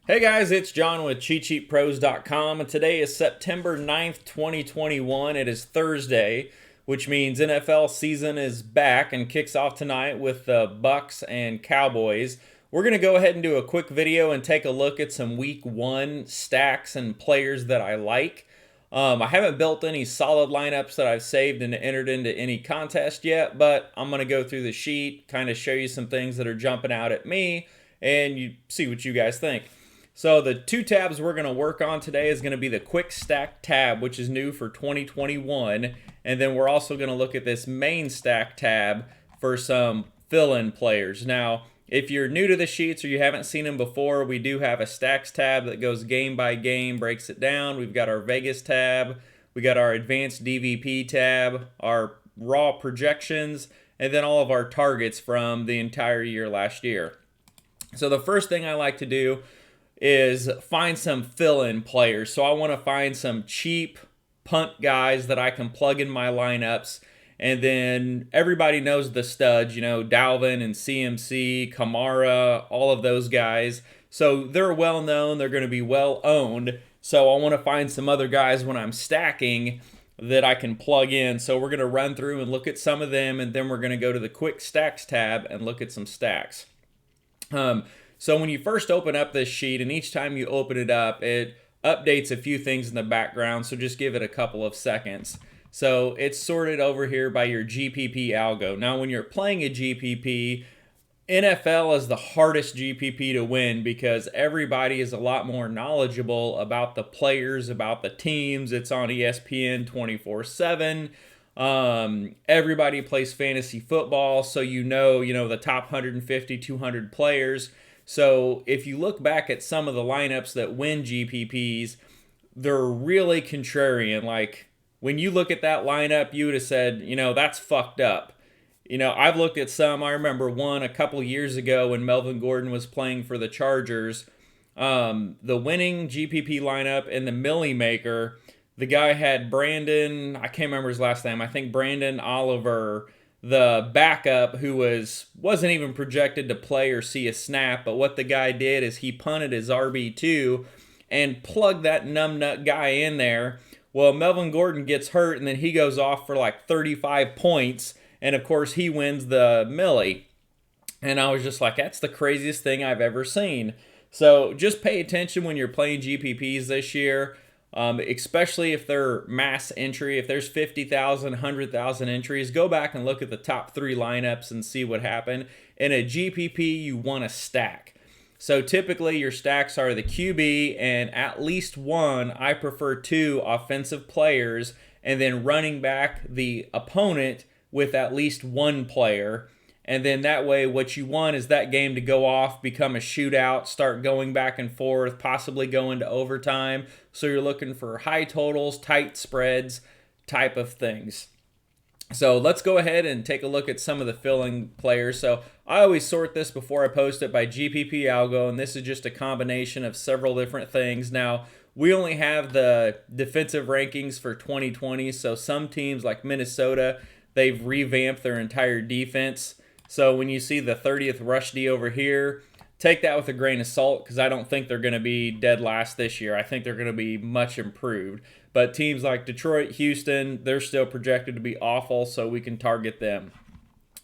Hey guys, it's John with CheatSheetPros.com, and today is September 9th, 2021. It is Thursday, which means NFL season is back and kicks off tonight with the Bucks and Cowboys. We're going to go ahead and do a quick video and take a look at some week one stacks and players that I like. I haven't built any solid lineups that I've saved and entered into any contest yet, but I'm going to go through the sheet, kind of show you some things that are jumping out at me, and you see what you guys think. So the two tabs we're going to work on today is going to be the quick stack tab, which is new for 2021. And then we're also going to look at this main stack tab for some fill-in players. Now, if you're new to the sheets or you haven't seen them before, we do have a stacks tab that goes game by game, breaks it down. We've got our Vegas tab, we got our advanced DVP tab, our raw projections, and then all of our targets from the entire year last year. So the first thing I like to do is find some fill-in players. So I want to find some cheap punt guys that I can plug in my lineups. And then everybody knows the studs, Dalvin and CMC, Kamara, all of those guys. So they're well known, they're going to be well owned. So I want to find some other guys when I'm stacking that I can plug in. So we're going to run through and look at some of them, and then we're going to go to the quick stacks tab and look at some stacks. So when you first open up this sheet, and each time you open it up, it updates a few things in the background, so just give it a couple of seconds. So it's sorted over here by your GPP algo. Now when you're playing a GPP, NFL is the hardest GPP to win because everybody is a lot more knowledgeable about the players, about the teams. It's on ESPN 24/7. Everybody plays fantasy football, so the top 150, 200 players. So if you look back at some of the lineups that win GPPs, they're really contrarian. Like when you look at that lineup, you would have said, that's fucked up. I've looked at some. I remember one a couple years ago when Melvin Gordon was playing for the Chargers. The winning GPP lineup in the Millie Maker, the guy had Brandon, I can't remember his last name, I think Brandon Oliver, the backup who wasn't even projected to play or see a snap, but what the guy did is he punted his RB2 and plugged that numbnut guy in there. Well, Melvin Gordon gets hurt, and then he goes off for like 35 points, and of course he wins the Millie. And I was just like, that's the craziest thing I've ever seen. So just pay attention when you're playing GPPs this year. Especially if they're mass entry. If there's 50,000, 100,000 entries, go back and look at the top 3 lineups and see what happened. In a GPP, you want to stack. So typically your stacks are the QB and at least one, I prefer 2 offensive players, and then running back the opponent with at least 1 player. And then that way what you want is that game to go off, become a shootout, start going back and forth, possibly go into overtime. So you're looking for high totals, tight spreads type of things. So let's go ahead and take a look at some of the filling players. So I always sort this before I post it by GPP algo, and this is just a combination of several different things. Now, we only have the defensive rankings for 2020, so some teams like Minnesota, they've revamped their entire defense. So when you see the 30th rush D over here, take that with a grain of salt because I don't think they're going to be dead last this year. I think they're going to be much improved. But teams like Detroit, Houston, they're still projected to be awful, so we can target them.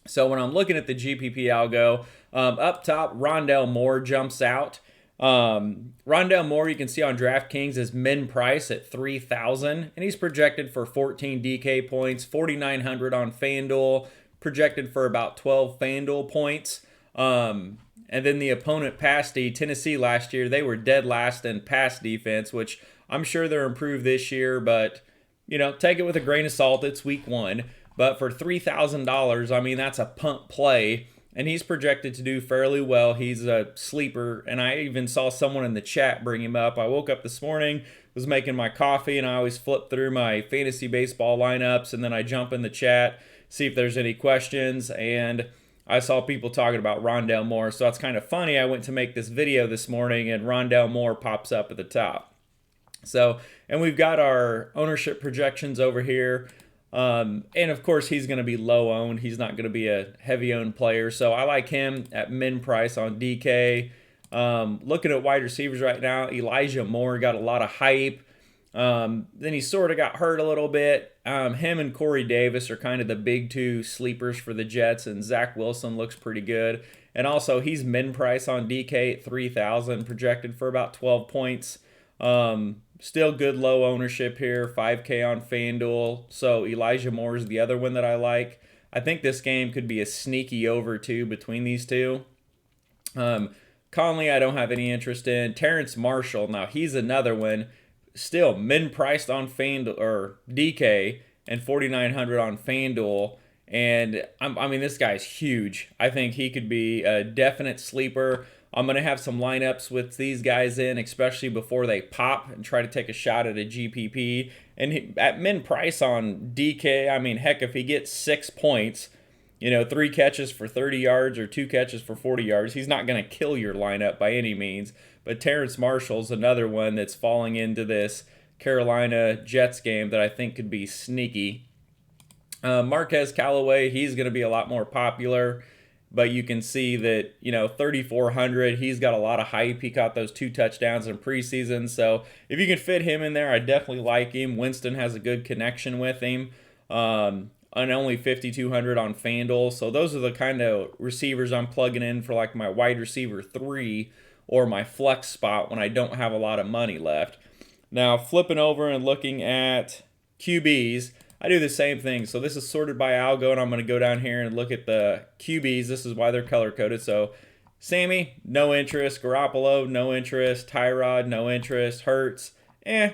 So when I'm looking at the GPP algo, up top, Rondell Moore jumps out. Rondell Moore, you can see on DraftKings, is min price at 3,000, and he's projected for 14 DK points, 4,900 on FanDuel, projected for about 12 FanDuel points. And then the opponent pass D, Tennessee last year, they were dead last in pass defense, which I'm sure they're improved this year, but, take it with a grain of salt. It's week one. But for $3,000, I mean, that's a punt play, and he's projected to do fairly well. He's a sleeper, and I even saw someone in the chat bring him up. I woke up this morning, was making my coffee, and I always flip through my fantasy baseball lineups, and then I jump in the chat, see if there's any questions, and I saw people talking about Rondell Moore, so that's kind of funny. I went to make this video this morning, and Rondell Moore pops up at the top. So, and we've got our ownership projections over here. And of course, he's going to be low owned. He's not going to be a heavy owned player. So I like him at min price on DK. Looking at wide receivers right now, Elijah Moore got a lot of hype. Then he sort of got hurt a little bit. Him and Corey Davis are kind of the big two sleepers for the Jets, and Zach Wilson looks pretty good. And also, he's min price on DK at 3,000, projected for about 12 points. Still good low ownership here, 5K on FanDuel. So Elijah Moore is the other one that I like. I think this game could be a sneaky over too between these two. Conley, I don't have any interest in. Terrence Marshall, now he's another one. Still min priced on FanDuel or DK and 4,900 on FanDuel. And I mean, this guy's huge. I think he could be a definite sleeper. I'm going to have some lineups with these guys in, especially before they pop, and try to take a shot at a GPP. And at min price on DK, I mean, heck, if he gets 6 points, 3 catches for 30 yards or 2 catches for 40 yards, he's not going to kill your lineup by any means. But Terrence Marshall's another one that's falling into this Carolina Jets game that I think could be sneaky. Marquez Callaway, he's going to be a lot more popular. But you can see that, 3,400, he's got a lot of hype. He caught those 2 touchdowns in preseason. So if you can fit him in there, I definitely like him. Winston has a good connection with him. And only 5,200 on FanDuel. So those are the kind of receivers I'm plugging in for like my wide receiver 3 or my flex spot when I don't have a lot of money left. Now, flipping over and looking at QBs, I do the same thing. So this is sorted by algo, and I'm going to go down here and look at the QBs. This is why they're color-coded. So Sammy, no interest. Garoppolo, no interest. Tyrod, no interest. Hurts, I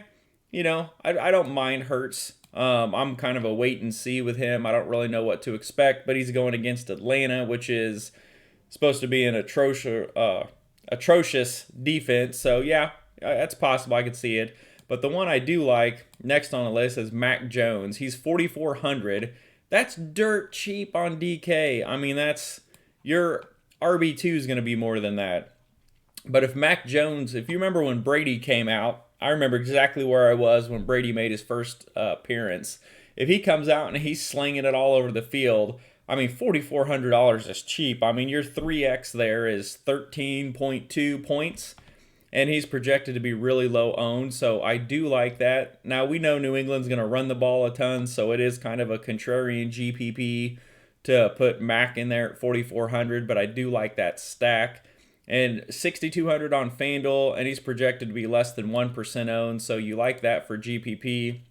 don't mind Hurts. I'm kind of a wait and see with him. I don't really know what to expect, but he's going against Atlanta, which is supposed to be an atrocious defense. So, yeah, that's possible. I could see it. But the one I do like next on the list is Mac Jones. He's 4,400. That's dirt cheap on DK. I mean, that's your RB2 is going to be more than that. But if Mac Jones, if you remember when Brady came out, I remember exactly where I was when Brady made his first appearance. If he comes out and he's slinging it all over the field, I mean, $4,400 is cheap. I mean, your 3X there is 13.2 points. And he's projected to be really low owned, so I do like that. Now, we know New England's going to run the ball a ton, so it is kind of a contrarian GPP to put Mac in there at 4,400, but I do like that stack. And 6,200 on FanDuel, and he's projected to be less than 1% owned, so you like that for GPP.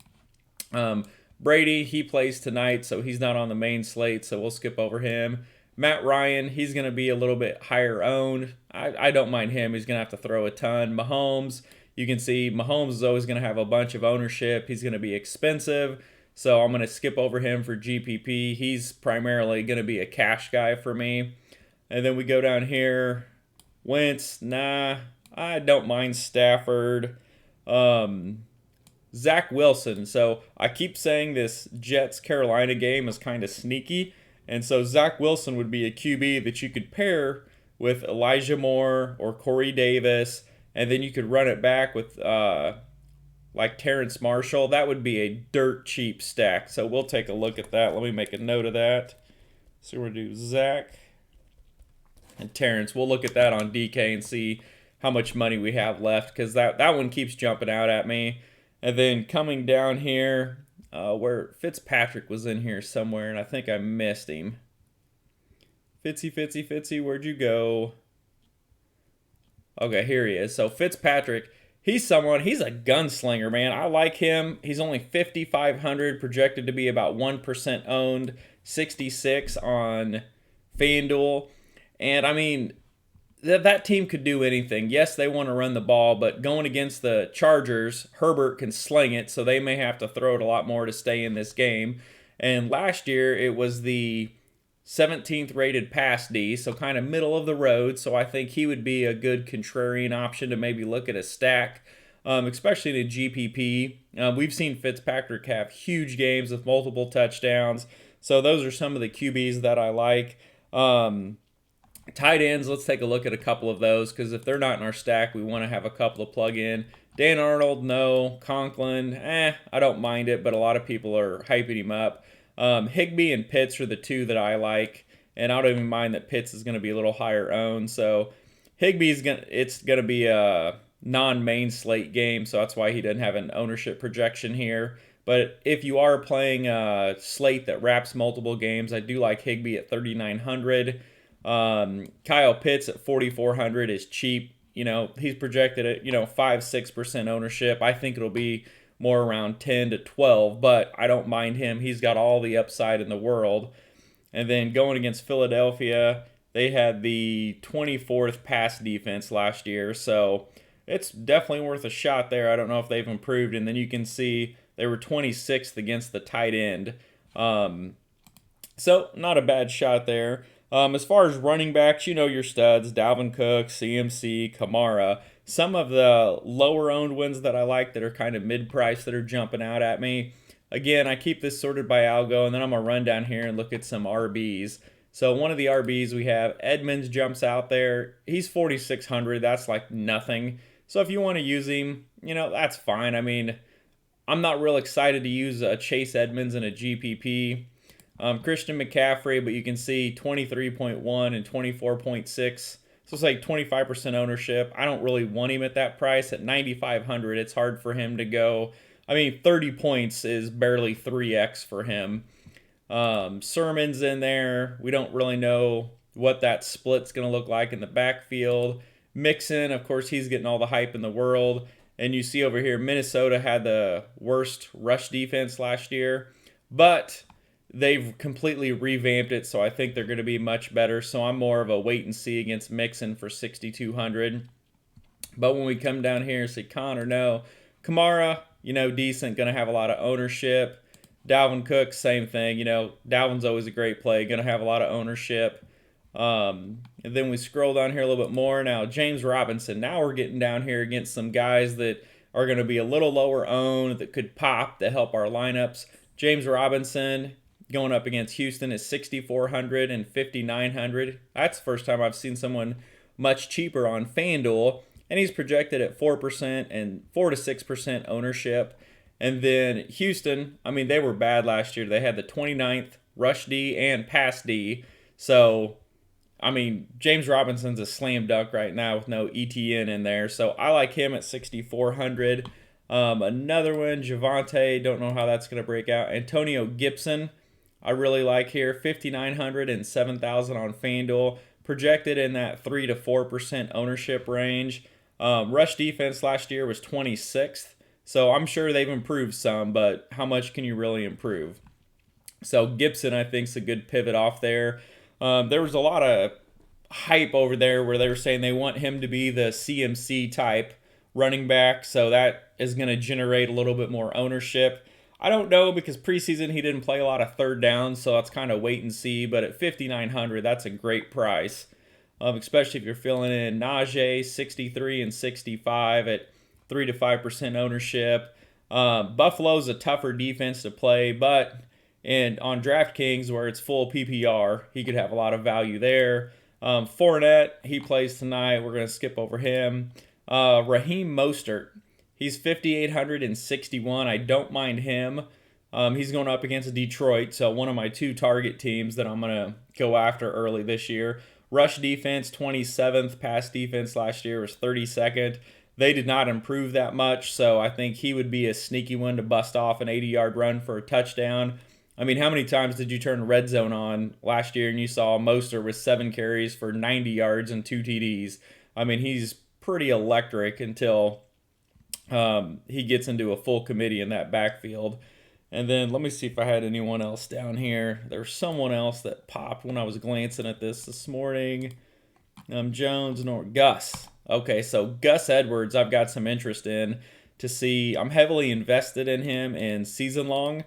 Brady, he plays tonight, so he's not on the main slate, so we'll skip over him. Matt Ryan, he's going to be a little bit higher owned. I don't mind him. He's going to have to throw a ton. Mahomes, you can see Mahomes is always going to have a bunch of ownership. He's going to be expensive, so I'm going to skip over him for GPP. He's primarily going to be a cash guy for me. And then we go down here. Wentz, nah, I don't mind Stafford. Zach Wilson. So I keep saying this Jets-Carolina game is kind of sneaky. And so Zach Wilson would be a QB that you could pair with Elijah Moore or Corey Davis, and then you could run it back with like Terrence Marshall. That would be a dirt cheap stack. So we'll take a look at that. Let me make a note of that. So we're going to do Zach and Terrence. We'll look at that on DK and see how much money we have left, because that one keeps jumping out at me. And then coming down here, where Fitzpatrick was in here somewhere, and I think I missed him. Fitzy, where'd you go? Okay, here he is. So Fitzpatrick, he's a gunslinger, man. I like him. He's only 5,500, projected to be about 1% owned, 66 on FanDuel. And, I mean, that team could do anything. Yes, they want to run the ball, but going against the Chargers, Herbert can sling it, so they may have to throw it a lot more to stay in this game. And last year, it was the 17th rated pass D, so kind of middle of the road. So I think he would be a good contrarian option to maybe look at a stack, especially in a GPP. We've seen Fitzpatrick have huge games with multiple touchdowns. So those are some of the QBs that I like. Tight ends, let's take a look at a couple of those, because if they're not in our stack, we want to have a couple to plug in. Dan Arnold, no. Conklin, I don't mind it, but a lot of people are hyping him up. Higbee and Pitts are the two that I like, and I don't even mind that Pitts is going to be a little higher owned. So It's gonna be a non-main slate game, so that's why he doesn't have an ownership projection here. But if you are playing a slate that wraps multiple games, I do like Higbee at 3,900. Kyle Pitts at 4,400 is cheap. He's projected at 5-6% ownership. I think it'll be more around 10 to 12, but I don't mind him. He's got all the upside in the world. And then going against Philadelphia, they had the 24th pass defense last year, so it's definitely worth a shot there. I don't know if they've improved. And then you can see they were 26th against the tight end. So not a bad shot there. As far as running backs, your studs, Dalvin Cook, CMC, Kamara. Some of the lower owned ones that I like that are kind of mid-price that are jumping out at me. Again, I keep this sorted by algo, and then I'm going to run down here and look at some RBs. So one of the RBs we have, Edmonds jumps out there. He's 4,600. That's like nothing. So if you want to use him, that's fine. I mean, I'm not real excited to use a Chase Edmonds in a GPP. Christian McCaffrey, but you can see 23.1 and 24.6. So it's like 25% ownership. I don't really want him at that price. At 9,500, it's hard for him to go. I mean, 30 points is barely 3x for him. Sermon's in there. We don't really know what that split's going to look like in the backfield. Mixon, of course, he's getting all the hype in the world. And you see over here, Minnesota had the worst rush defense last year. But they've completely revamped it, so I think they're going to be much better. So I'm more of a wait and see against Mixon for 6,200. But when we come down here and say Connor, no. Kamara, decent, going to have a lot of ownership. Dalvin Cook, same thing. Dalvin's always a great play, going to have a lot of ownership. And then we scroll down here a little bit more. Now, James Robinson. Now we're getting down here against some guys that are going to be a little lower owned that could pop to help our lineups. James Robinson going up against Houston is 6,400 and 5,900. That's the first time I've seen someone much cheaper on FanDuel. And he's projected at 4% and 4 to 6% ownership. And then Houston, I mean, they were bad last year. They had the 29th rush D and pass D. So, I mean, James Robinson's a slam dunk right now with no ETN in there. So I like him at 6,400. Another one, Javonte, don't know how that's going to break out. Antonio Gibson, I really like here, 5,900 and 7,000 on FanDuel, projected in that 3 to 4% ownership range. Rush defense last year was 26th, so I'm sure they've improved some, but how much can you really improve? So Gibson, I think, is a good pivot off there. There was a lot of hype over there where they were saying they want him to be the CMC type running back, so that is going to generate a little bit more ownership. I don't know because preseason he didn't play a lot of third downs, so that's kind of wait and see. But at 5,900, that's a great price, especially if you're filling in Najee, 63 and 65 at 3 to 5% ownership. Buffalo's a tougher defense to play, but on DraftKings where it's full PPR, he could have a lot of value there. Fournette, he plays tonight. We're going to skip over him. Raheem Mostert. He's 5,861. I don't mind him. He's going up against Detroit, so one of my two target teams that I'm going to go after early this year. Rush defense, 27th. Pass defense last year was 32nd. They did not improve that much, so I think he would be a sneaky one to bust off an 80-yard run for a touchdown. I mean, how many times did you turn red zone on last year and you saw Mostert with 7 carries for 90 yards and 2 TDs? I mean, he's pretty electric until he gets into a full committee in that backfield. And then let me see if I had anyone else down here. There's someone else that popped when I was glancing at this morning. Jones nor Gus. Okay, so Gus Edwards I've got some interest in to see. I'm heavily invested in him in season long,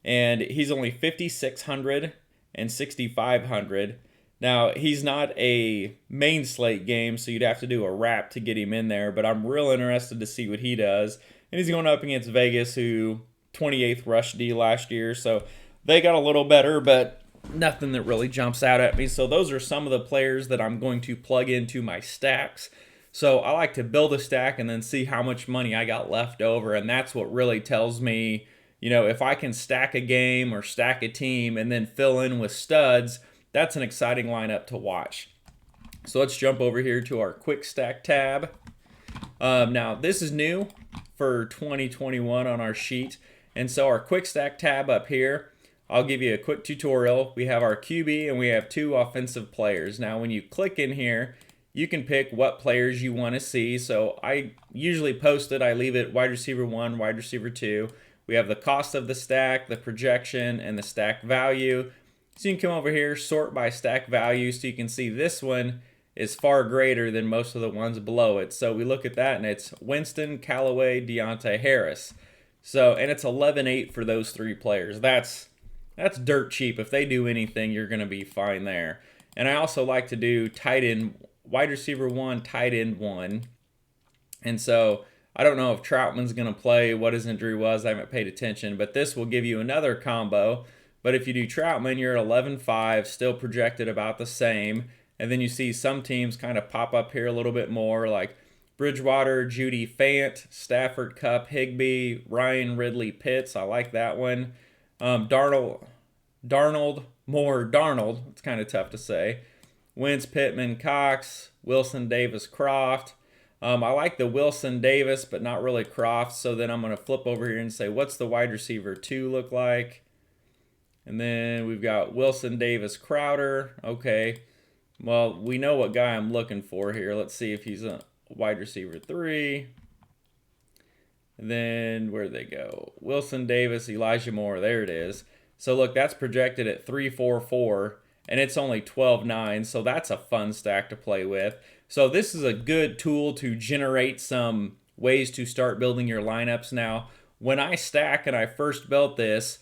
and he's only 5,600 and 6,500. Now, he's not a main slate game, so you'd have to do a wrap to get him in there, but I'm real interested to see what he does. And he's going up against Vegas, who 28th rush D last year, so they got a little better, but nothing that really jumps out at me. So those are some of the players that I'm going to plug into my stacks. So I like to build a stack and then see how much money I got left over, and that's what really tells me, if I can stack a game or stack a team and then fill in with studs, that's an exciting lineup to watch. So let's jump over here to our quick stack tab. Now this is new for 2021 on our sheet. And so our quick stack tab up here, I'll give you a quick tutorial. We have our QB and we have 2 offensive players. Now when you click in here, you can pick what players you want to see. So I usually post it, I leave it wide receiver 1, wide receiver 2. We have the cost of the stack, the projection, and the stack value. So you can come over here, sort by stack value, so you can see this one is far greater than most of the ones below it. So we look at that and it's Winston, Callaway, Deontay Harris. So, and it's 11.8 for those 3 players. That's dirt cheap. If they do anything, you're going to be fine there. And I also like to do tight end, wide receiver 1, tight end 1. And so I don't know if Troutman's going to play, what his injury was. I haven't paid attention, but this will give you another combo. But if you do Troutman, you're at 11.5, still projected about the same. And then you see some teams kind of pop up here a little bit more, like Bridgewater, Judy Fant, Stafford, Kupp, Higbee, Ryan, Ridley, Pitts. I like that one. Darnold, Moore, Darnold. It's kind of tough to say. Wentz, Pittman, Cox, Wilson, Davis, Croft. I like the Wilson, Davis, but not really Croft. So then I'm going to flip over here and say, what's the wide receiver 2 look like? And then we've got Wilson, Davis, Crowder. Okay. Well, we know what guy I'm looking for here. Let's see if he's a wide receiver 3. And then where'd they go? Wilson, Davis, Elijah Moore. There it is. So look, that's projected at 3.44, and it's only 12.9. So that's a fun stack to play with. So this is a good tool to generate some ways to start building your lineups. Now, when I stack and I first built this,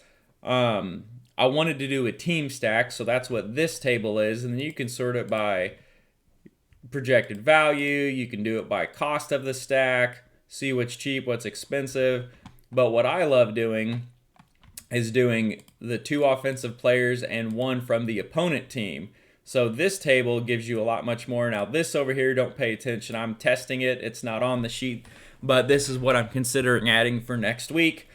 I wanted to do a team stack, so that's what this table is. And then you can sort it by projected value. You can do it by cost of the stack, see what's cheap, what's expensive. But what I love doing is doing the 2 offensive players and 1 from the opponent team. So this table gives you a lot much more. Now this over here, don't pay attention. I'm testing it. It's not on the sheet, but this is what I'm considering adding for next week.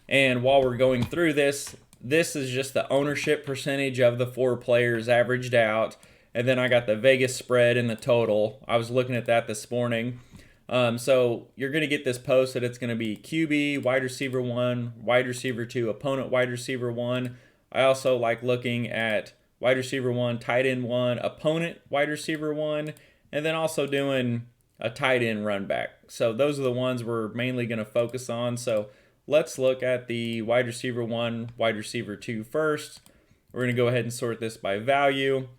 And while we're going through this, this is just the ownership percentage of the 4 players averaged out. And then I got the Vegas spread and the total. I was looking at that this morning. So you're going to get this posted. It's going to be QB, wide receiver 1, wide receiver 2, opponent wide receiver 1. I also like looking at wide receiver 1, tight end 1, opponent wide receiver 1, and then also doing a tight end run back. So those are the ones we're mainly going to focus on. So let's look at the wide receiver 1, wide receiver 2 first. We're going to go ahead and sort this by value.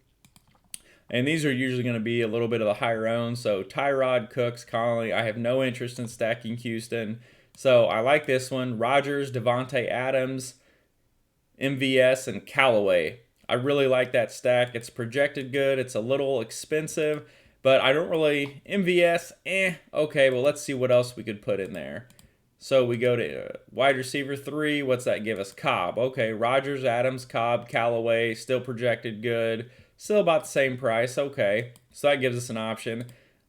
And these are usually going to be a little bit of the higher owned. So Tyrod, Cooks, Conley. I have no interest in stacking Houston. So I like this one. Rodgers, Devontae Adams, MVS, and Callaway. I really like that stack. It's projected good. It's a little expensive, but I don't really... MVS, okay, well, let's see what else we could put in there. So we go to wide receiver 3. What's that give us? Cobb. Okay, Rodgers, Adams, Cobb, Callaway, still projected good. Still about the same price. Okay, so that gives us an option.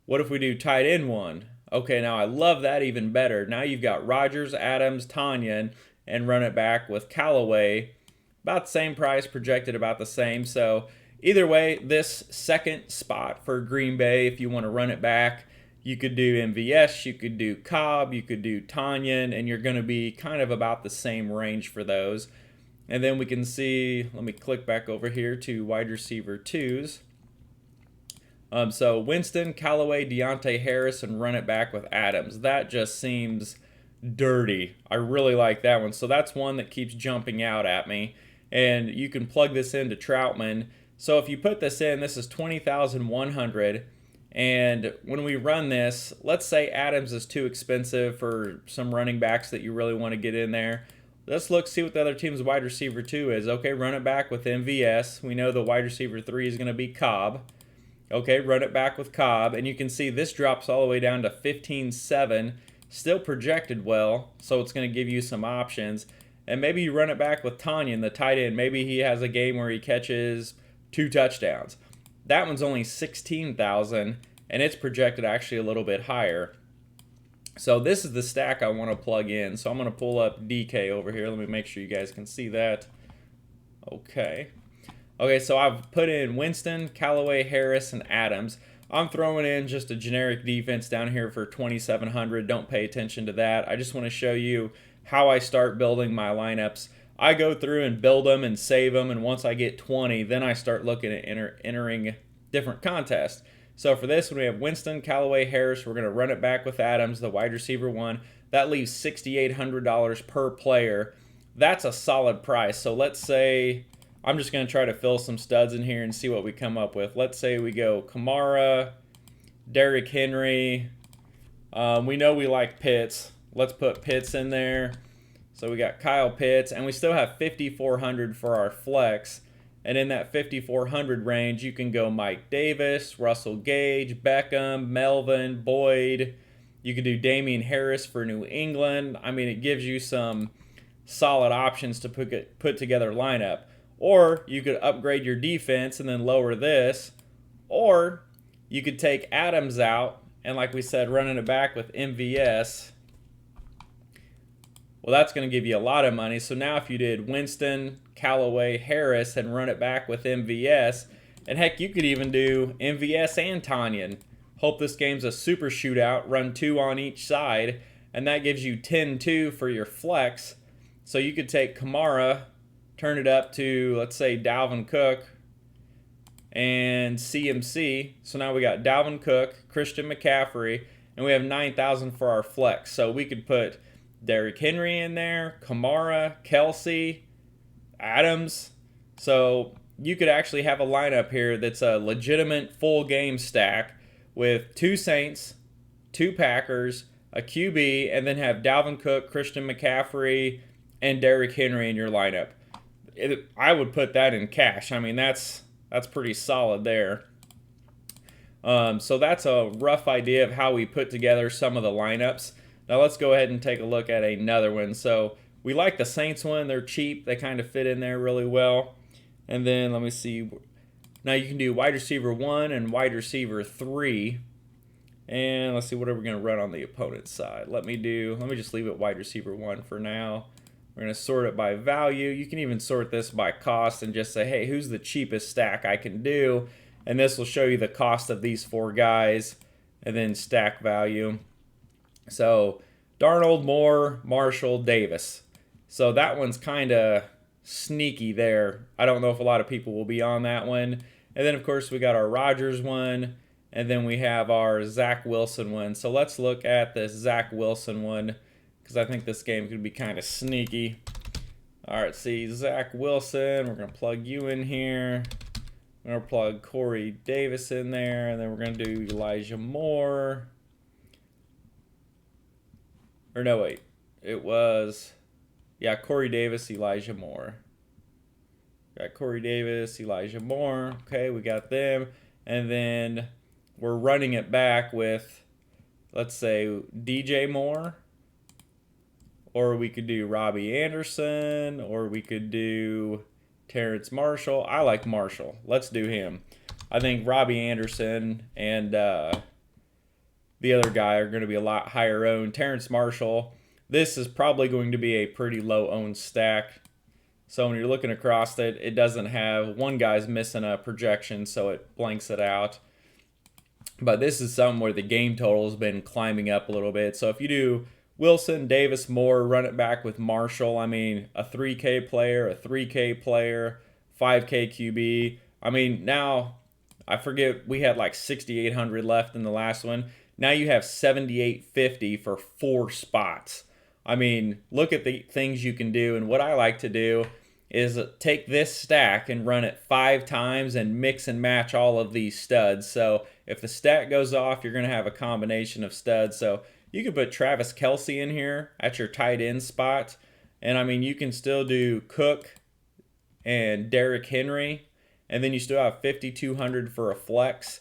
What if we do tight end 1? Okay, now I love that even better. Now you've got Rodgers, Adams, Tanyan, and run it back with Callaway. About the same price, projected about the same. So either way, this second spot for Green Bay, if you want to run it back, you could do MVS, you could do Cobb, you could do Tanyan, and you're going to be kind of about the same range for those. And then we can see, let me click back over here to wide receiver 2s. So Winston, Callaway, Deontay Harris, and run it back with Adams. That just seems dirty. I really like that one. So that's one that keeps jumping out at me. And you can plug this into Troutman. So if you put this in, this is 20,100. And when we run this, let's say Adams is too expensive for some running backs that you really want to get in there. Let's look, see what the other team's wide receiver 2 is. Okay, run it back with MVS. We know the wide receiver 3 is going to be Cobb. Okay, run it back with Cobb. And you can see this drops all the way down to 15.7. Still projected well, so it's going to give you some options. And maybe you run it back with Tanyan, the tight end. Maybe he has a game where he catches 2 touchdowns. That one's only 16,000, and it's projected actually a little bit higher. So this is the stack I want to plug in. So I'm going to pull up DK over here. Let me make sure you guys can see that. Okay. Okay, so I've put in Winston, Callaway, Harris, and Adams. I'm throwing in just a generic defense down here for 2,700. Don't pay attention to that. I just want to show you how I start building my lineups. I go through and build them and save them, and once I get 20, then I start looking at entering different contests. So for this one, we have Winston, Callaway, Harris. We're going to run it back with Adams, the wide receiver one. That leaves $6,800 per player. That's a solid price. So let's say I'm just going to try to fill some studs in here and see what we come up with. Let's say we go Kamara, Derrick Henry. We know we like Pitts. Let's put Pitts in there. So we got Kyle Pitts, and we still have 5,400 for our flex. And in that 5,400 range, you can go Mike Davis, Russell Gage, Beckham, Melvin, Boyd. You could do Damian Harris for New England. I mean, it gives you some solid options to put together a lineup. Or you could upgrade your defense and then lower this. Or you could take Adams out and, like we said, running it back with MVS. Well, that's going to give you a lot of money. So now if you did Winston, Callaway, Harris, and run it back with MVS, and heck, you could even do MVS and Tanyan. Hope this game's a super shootout, run 2 on each side, and that gives you 10-2 for your flex. So you could take Kamara, turn it up to, let's say, Dalvin Cook, and CMC. So now we got Dalvin Cook, Christian McCaffrey, and we have 9,000 for our flex. So we could put Derrick Henry in there, Kamara, Kelsey, Adams. So you could actually have a lineup here that's a legitimate full game stack with 2 Saints, 2 Packers, a QB, and then have Dalvin Cook, Christian McCaffrey, and Derrick Henry in your lineup. I would put that in cash. I mean, that's pretty solid there. So that's a rough idea of how we put together some of the lineups. Now let's go ahead and take a look at another one. So we like the Saints one. They're cheap. They kind of fit in there really well. And then let me see. Now you can do wide receiver 1 and wide receiver 3. And let's see what are we going to run on the opponent's side. Let me just leave it wide receiver 1 for now. We're going to sort it by value. You can even sort this by cost and just say, hey, who's the cheapest stack I can do? And this will show you the cost of these 4 guys and then stack value. So Darnold, Moore, Marshall, Davis. So that one's kind of sneaky there. I don't know if a lot of people will be on that one. And then, of course, we got our Rodgers one. And then we have our Zach Wilson one. So let's look at the Zach Wilson one, because I think this game could be kind of sneaky. All right, see, Zach Wilson. We're going to plug you in here. We're going to plug Corey Davis in there. And then we're going to do Elijah Moore. Or no, wait. It was, yeah, Corey Davis, Elijah Moore. Got Corey Davis, Elijah Moore. Okay, we got them. And then we're running it back with, let's say, DJ Moore. Or we could do Robbie Anderson. Or we could do Terrence Marshall. I like Marshall. Let's do him. I think Robbie Anderson and the other guy are going to be a lot higher owned. Terrence Marshall, this is probably going to be a pretty low owned stack. So when you're looking across it, it doesn't have, one guy's missing a projection, so it blanks it out. But this is something where the game total has been climbing up a little bit. So if you do Wilson, Davis, Moore, run it back with Marshall, I mean, a 3K player, a 3K player, 5K QB. I mean, now, I forget, we had like 6,800 left in the last one. Now you have 7,850 for 4 spots. I mean, look at the things you can do. And what I like to do is take this stack and run it 5 times and mix and match all of these studs. So if the stack goes off, you're going to have a combination of studs. So you can put Travis Kelce in here at your tight end spot. And I mean, you can still do Cook and Derrick Henry. And then you still have 5,200 for a flex.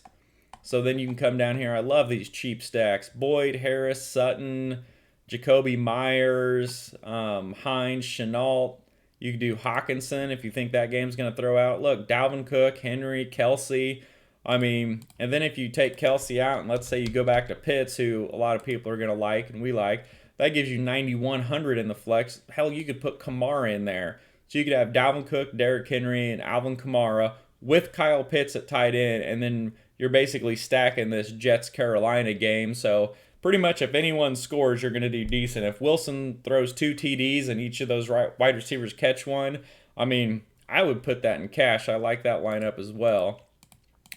So then you can come down here. I love these cheap stacks. Boyd, Harris, Sutton, Jacoby Myers, Hines, Chenault. You can do Hawkinson if you think that game's going to throw out. Look, Dalvin Cook, Henry, Kelsey. I mean, and then if you take Kelsey out and let's say you go back to Pitts, who a lot of people are going to like and we like, that gives you 9,100 in the flex. Hell, you could put Kamara in there. So you could have Dalvin Cook, Derrick Henry, and Alvin Kamara with Kyle Pitts at tight end, and then you're basically stacking this Jets-Carolina game. So pretty much if anyone scores, you're going to do decent. If Wilson throws 2 TDs and each of those wide receivers catch one, I mean, I would put that in cash. I like that lineup as well.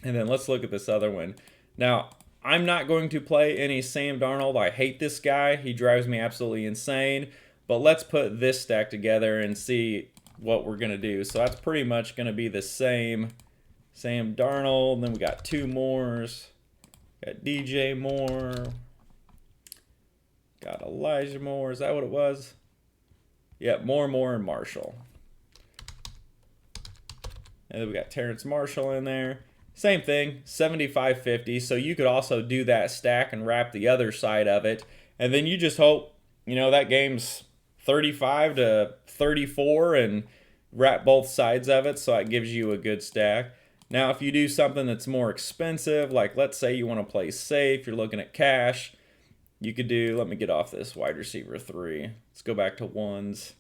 And then let's look at this other one. Now, I'm not going to play any Sam Darnold. I hate this guy. He drives me absolutely insane. But let's put this stack together and see what we're going to do. So that's pretty much going to be the same. Sam Darnold. And then we got 2 Moores. Got DJ Moore. Got Elijah Moore. Is that what it was? Yeah, Moore, and Marshall. And then we got Terrence Marshall in there. Same thing, 75-50. So you could also do that stack and wrap the other side of it. And then you just hope, that game's 35-34 and wrap both sides of it. So that gives you a good stack. Now, if you do something that's more expensive, like let's say you want to play safe, you're looking at cash, you could do, let me get off this wide receiver 3. Let's go back to ones.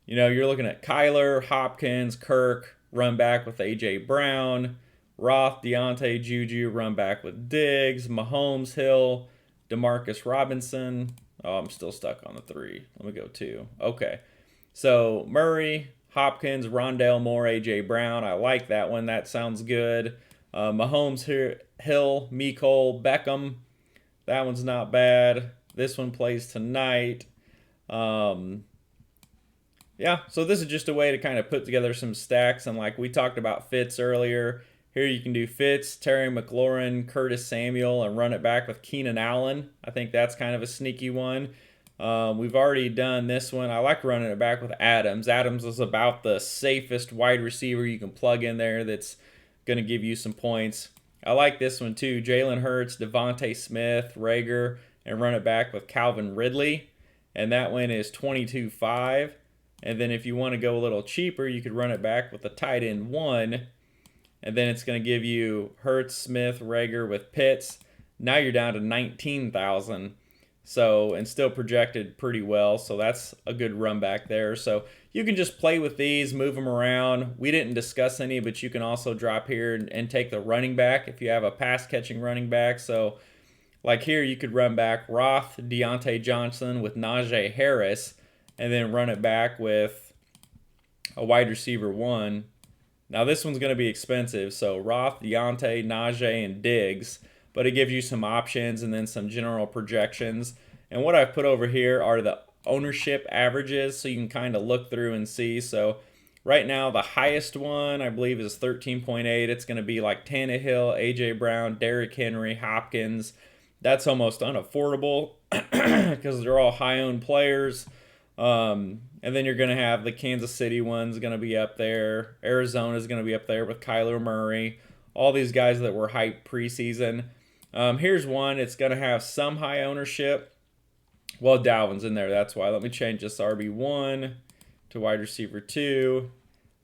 You're looking at Kyler, Hopkins, Kirk, run back with A.J. Brown, Roth, Deontay, Juju, run back with Diggs, Mahomes, Hill, Demarcus Robinson. Oh, I'm still stuck on the 3. Let me go 2. Okay. So Murray, Hopkins, Rondell Moore, A.J. Brown. I like that one. That sounds good. Mahomes, Hill, Mecole, Beckham. That one's not bad. This one plays tonight. Yeah, so this is just a way to kind of put together some stacks. And like we talked about Fitz earlier, here you can do Fitz, Terry McLaurin, Curtis Samuel, and run it back with Keenan Allen. I think that's kind of a sneaky one. We've already done this one. I like running it back with Adams. Adams is about the safest wide receiver you can plug in there that's going to give you some points. I like this one too. Jalen Hurts, Devontae Smith, Rager, and run it back with Calvin Ridley. And that one is 22-5. And then if you want to go a little cheaper, you could run it back with the tight end 1. And then it's going to give you Hurts, Smith, Rager with Pitts. Now you're down to 19,000. So, and still projected pretty well. So that's a good run back there. So you can just play with these, move them around. We didn't discuss any, but you can also drop here and take the running back if you have a pass catching running back. So like here, you could run back Roth, Deontay Johnson with Najee Harris, and then run it back with a wide receiver 1. Now this one's going to be expensive, so Roth, Deontay, Najee, and Diggs, but it gives you some options and then some general projections. And what I've put over here are the ownership averages, so you can kind of look through and see. So right now the highest one I believe is 13.8. It's going to be like Tannehill, A.J. Brown, Derrick Henry, Hopkins. That's almost unaffordable because they're all high-owned players. And then you're going to have the Kansas City one's going to be up there. Arizona's going to be up there with Kyler Murray. All these guys that were hyped preseason. Here's one. It's going to have some high ownership. Well, Dalvin's in there. That's why. Let me change this RB1 to wide receiver 2.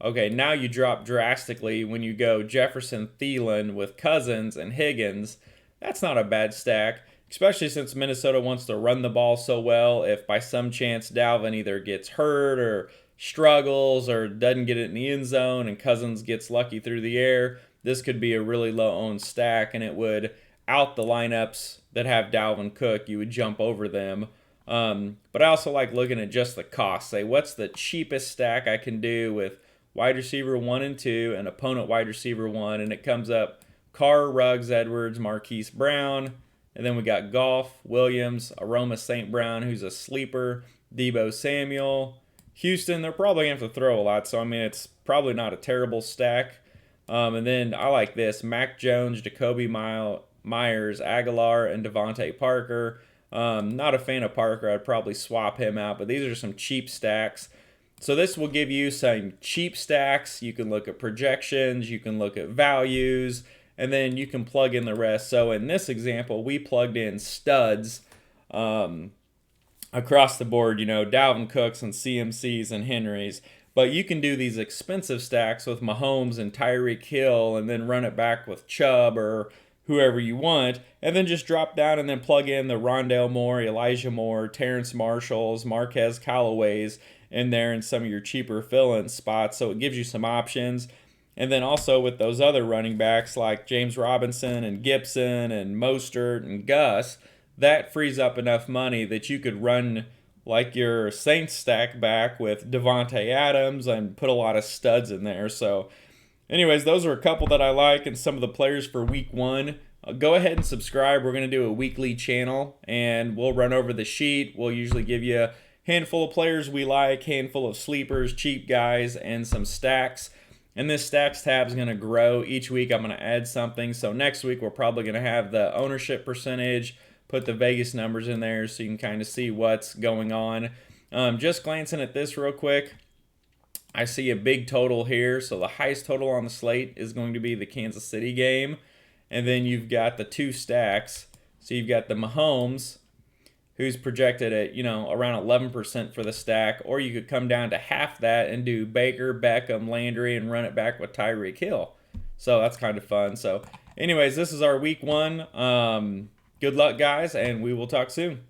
Okay, now you drop drastically when you go Jefferson, Thielen with Cousins and Higgins. That's not a bad stack, especially since Minnesota wants to run the ball so well. If by some chance Dalvin either gets hurt or struggles or doesn't get it in the end zone and Cousins gets lucky through the air, this could be a really low-owned stack, and it would out the lineups that have Dalvin Cook. You would jump over them. But I also like looking at just the cost. Say, what's the cheapest stack I can do with wide receiver 1 and 2 and opponent wide receiver 1, and it comes up Carr, Ruggs, Edwards, Marquise Brown. And then we got Goff, Williams, Aroma St. Brown, who's a sleeper, Deebo Samuel. Houston, they're probably going to have to throw a lot, so I mean, it's probably not a terrible stack. And then I like this, Mac Jones, Jacoby Myers, Aguilar, and Devontae Parker. Not a fan of Parker. I'd probably swap him out, but these are some cheap stacks. So this will give you some cheap stacks. You can look at projections. You can look at values. And then you can plug in the rest. So in this example, we plugged in studs across the board, Dalvin Cooks and CMCs and Henrys. But you can do these expensive stacks with Mahomes and Tyreek Hill and then run it back with Chubb or whoever you want. And then just drop down and then plug in the Rondell Moore, Elijah Moore, Terrence Marshalls, Marquez Callaways in there in some of your cheaper fill-in spots. So it gives you some options. And then also with those other running backs like James Robinson and Gibson and Mostert and Gus, that frees up enough money that you could run like your Saints stack back with Devontae Adams and put a lot of studs in there. So anyways, those are a couple that I like and some of the players for week 1. Go ahead and subscribe. We're going to do a weekly channel and we'll run over the sheet. We'll usually give you a handful of players we like, handful of sleepers, cheap guys, and some stacks. And this stacks tab is going to grow. Each week I'm going to add something. So next week we're probably going to have the ownership percentage, put the Vegas numbers in there so you can kind of see what's going on. Just glancing at this real quick, I see a big total here. So the highest total on the slate is going to be the Kansas City game. And then you've got the 2 stacks. So you've got the Mahomes, who's projected at, around 11% for the stack. Or you could come down to half that and do Baker, Beckham, Landry, and run it back with Tyreek Hill. So that's kind of fun. So anyways, this is our week 1. Good luck, guys, and we will talk soon.